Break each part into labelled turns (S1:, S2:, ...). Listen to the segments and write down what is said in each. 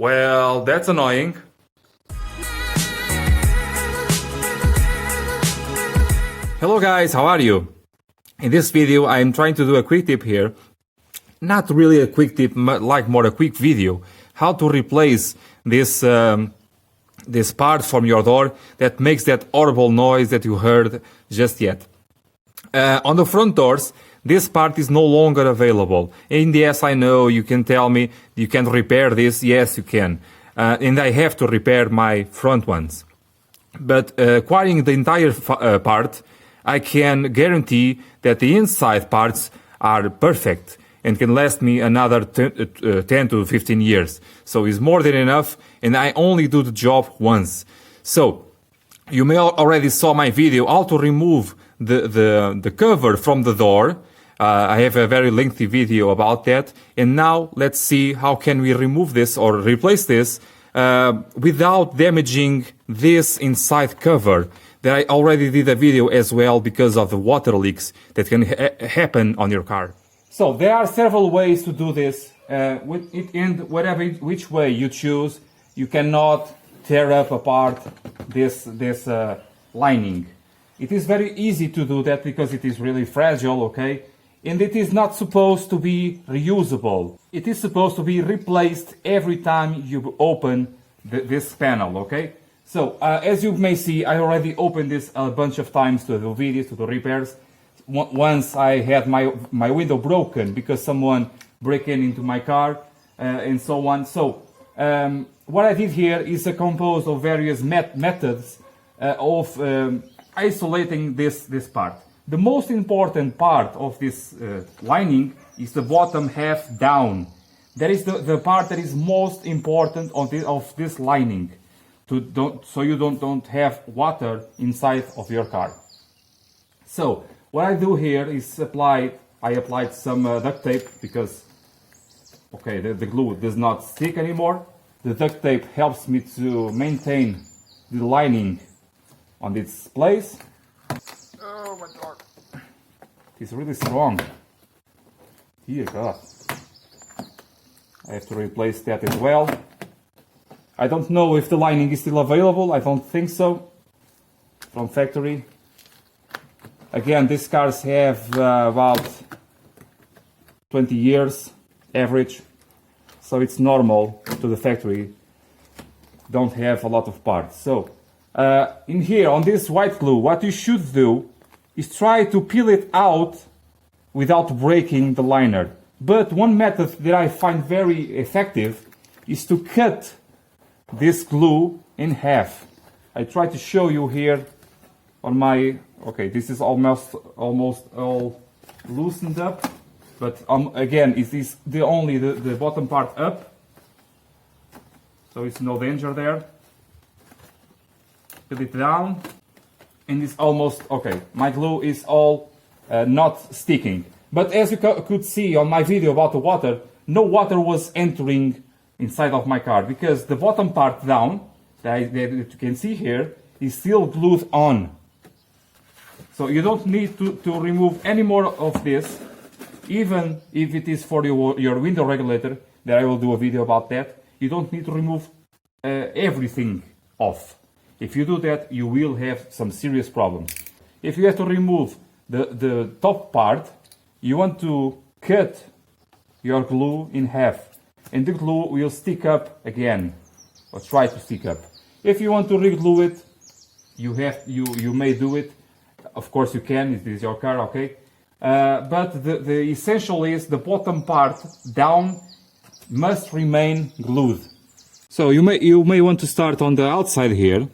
S1: Well, that's annoying. Hello guys, how are you? In this video I'm trying to do a quick tip here. Not really a quick tip, like more a quick video. How to replace this this part from your door that makes that horrible noise that you heard just yet. On the front doors, this part is no longer available. And yes, I know you can tell me you can repair this. Yes, you can. And I have to repair my front ones. But acquiring the entire part, I can guarantee that the inside parts are perfect and can last me another 10 to 15 years. So it's more than enough, and I only do the job once. So you may already saw my video how to remove the cover from the door. I have a very lengthy video about that. And now let's see how can we remove this or replace this without damaging this inside cover. That I already did a video as well because of the water leaks that can happen on your car. So there are several ways to do this. Which way you choose, you cannot tear up apart this lining. It is very easy to do that because it is really fragile, okay? And it is not supposed to be reusable. It is supposed to be replaced every time you open this panel, okay? So, as you may see, I already opened this a bunch of times to do videos, to do repairs. Once I had my window broken because someone broke into my car, and so on. So, what I did here is a composed of various methods of isolating this part. The most important part of this lining is the bottom half down. That is the part that is most important of this lining. So you don't have water inside of your car. So what I do here is I applied some duct tape because the glue does not stick anymore. The duct tape helps me to maintain the lining on its place. Oh my God! It's really strong. Dear God! I have to replace that as well. I don't know if the lining is still available. I don't think so. From factory. Again, these cars have about 20 years average. So it's normal to the factory. Don't have a lot of parts. So in here on this white glue, what you should do is try to peel it out without breaking the liner. But one method that I find very effective is to cut this glue in half. I try to show you here on my, this is almost all loosened up, but again, it is only the bottom part up, so it's no danger there. Put it down, and it's almost, my glue is all not sticking. But as you could see on my video about the water, no water was entering inside of my car because the bottom part down that you can see here is still glued on. So you don't need to remove any more of this, even if it is for your window regulator, that I will do a video about that. You don't need to remove everything off. If you do that, you will have some serious problems. If you have to remove the top part, you want to cut your glue in half. And the glue will stick up again, or try to stick up. If you want to re-glue it, you may do it. Of course you can, it is your car, okay? But the essential is the bottom part down must remain glued. So you may want to start on the outside here.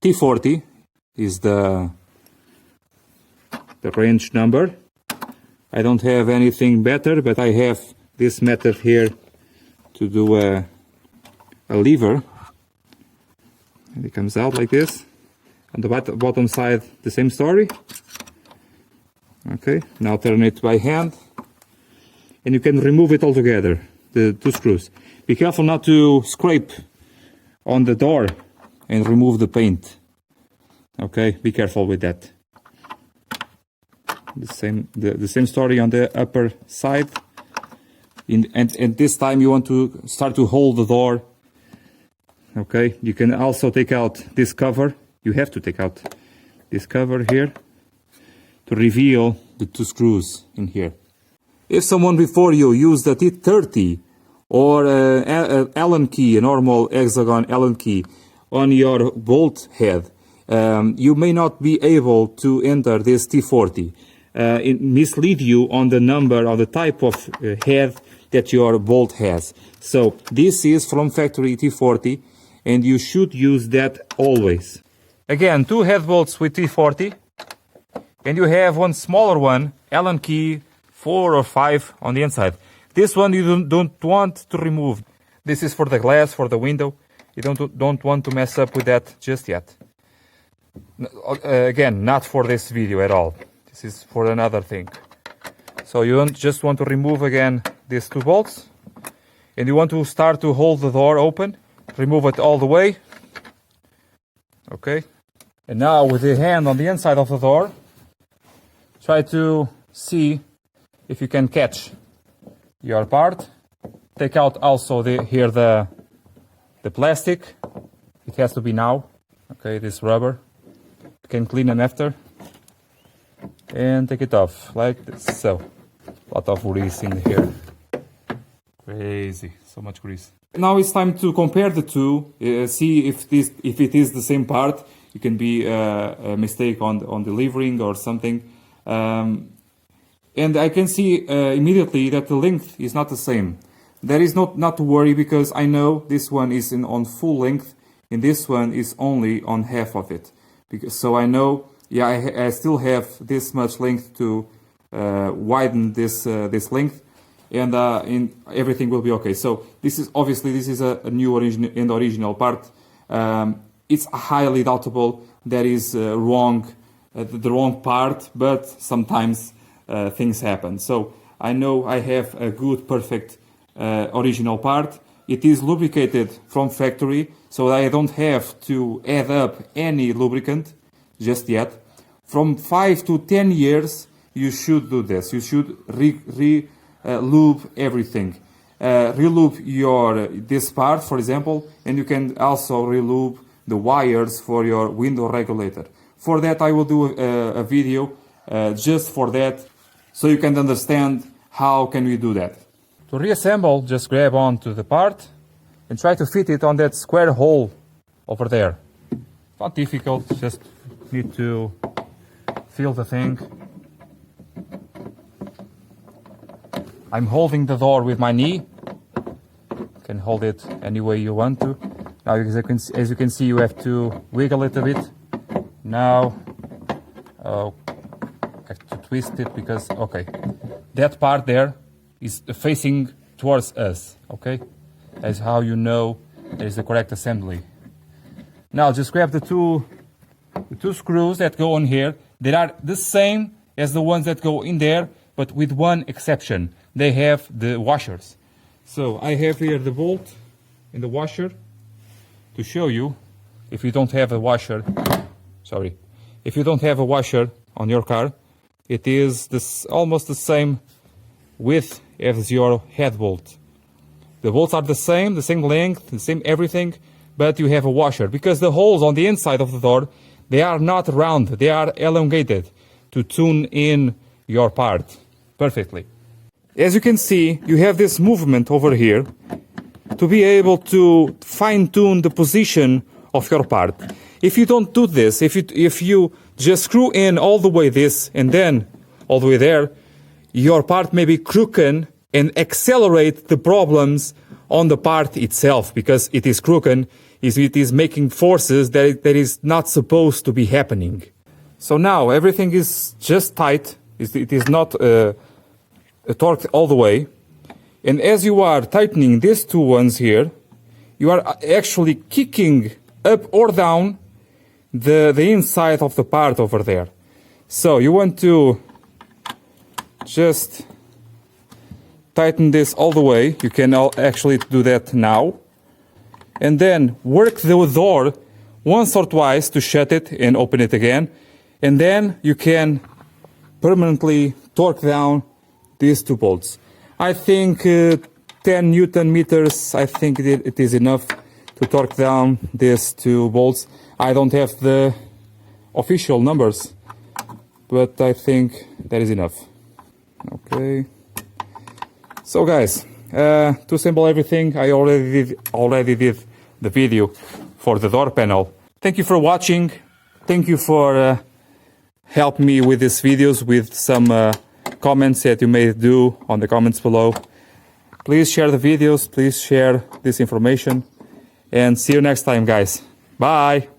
S1: T40 is the range number. I don't have anything better, but I have this method here to do a lever, and it comes out like this. On the bottom side, the same story. Okay, now turn it by hand, and you can remove it all together, the two screws. Be careful not to scrape on the door and remove the paint. Okay, be careful with that. The same story on the upper side. And this time you want to start to hold the door. Okay, you can also take out this cover. You have to take out this cover here to reveal the 2 screws in here. If someone before you used a T30 or Allen key, a normal hexagon Allen key, on your bolt head, you may not be able to enter this T40. It mislead you on the number or the type of head that your bolt has. So this is from factory T40, and you should use that always. Again, 2 head bolts with T40, and you have one smaller one, Allen key 4 or 5 on the inside. This one you don't want to remove. This is for the glass, for the window. You don't want to mess up with that just yet. Again, not for this video at all. This is for another thing. So you don't just want to remove again these 2 bolts, and you want to start to hold the door open. Remove it all the way. Okay. And now with the hand on the inside of the door, try to see if you can catch your part. Take out also the plastic. It has to be now. Okay, this rubber. You can clean them after. And take it off like this. So, a lot of grease in here. Crazy, so much grease. Now it's time to compare the two. See if it is the same part. It can be a mistake on delivering or something. And I can see immediately that the length is not the same. There is not to worry, because I know this one is on full length and this one is only on half of it. So I know, yeah, I still have this much length to widen this length, and everything will be okay. So this is a new original part. It's highly doubtable that is the wrong part, but sometimes things happen. So I know I have a good, perfect original part. It is lubricated from factory, so I don't have to add up any lubricant just yet. From 5 to 10 years, you should do this. You should lube everything. Relube this part, for example, and you can also relube the wires for your window regulator. For that, I will do a video just for that, so you can understand how can we do that. To reassemble, just grab onto the part and try to fit it on that square hole over there. Not difficult, just need to feel the thing. I'm holding the door with my knee. You can hold it any way you want to. Now, as you can see, you have to wiggle it a bit. Now, I have to twist it because, okay, that part there is facing towards us, okay? That's how you know that is the correct assembly. Now, just grab the two screws that go on here. They are the same as the ones that go in there, but with one exception. They have the washers. So I have here the bolt in the washer to show you. If you don't have a washer, if you don't have a washer on your car, it is almost the same width as your head bolt. The bolts are the same length, the same everything, but you have a washer because the holes on the inside of the door, they are not round, they are elongated to tune in your part perfectly. As you can see, you have this movement over here to be able to fine-tune the position of your part. If you don't do this, if you just screw in all the way this and then all the way there, your part may be crooked and accelerate the problems on the part itself, because it is crooked, it is making forces that is not supposed to be happening. So now everything is just tight. It is not torqued all the way. And as you are tightening these two ones here, you are actually kicking up or down the inside of the part over there. So you want to just tighten this all the way. You can actually do that now. And then work the door once or twice to shut it and open it again. And then you can permanently torque down these two bolts. I think 10 Newton meters, I think it is enough to torque down these 2 bolts. I don't have the official numbers, but I think that is enough. Okay. So guys, to assemble everything, I already did the video for the door panel. Thank you for watching. Thank you for helping me with these videos, with some comments that you may do on the comments below. Please share the videos, please share this information, and see you next time, guys. Bye!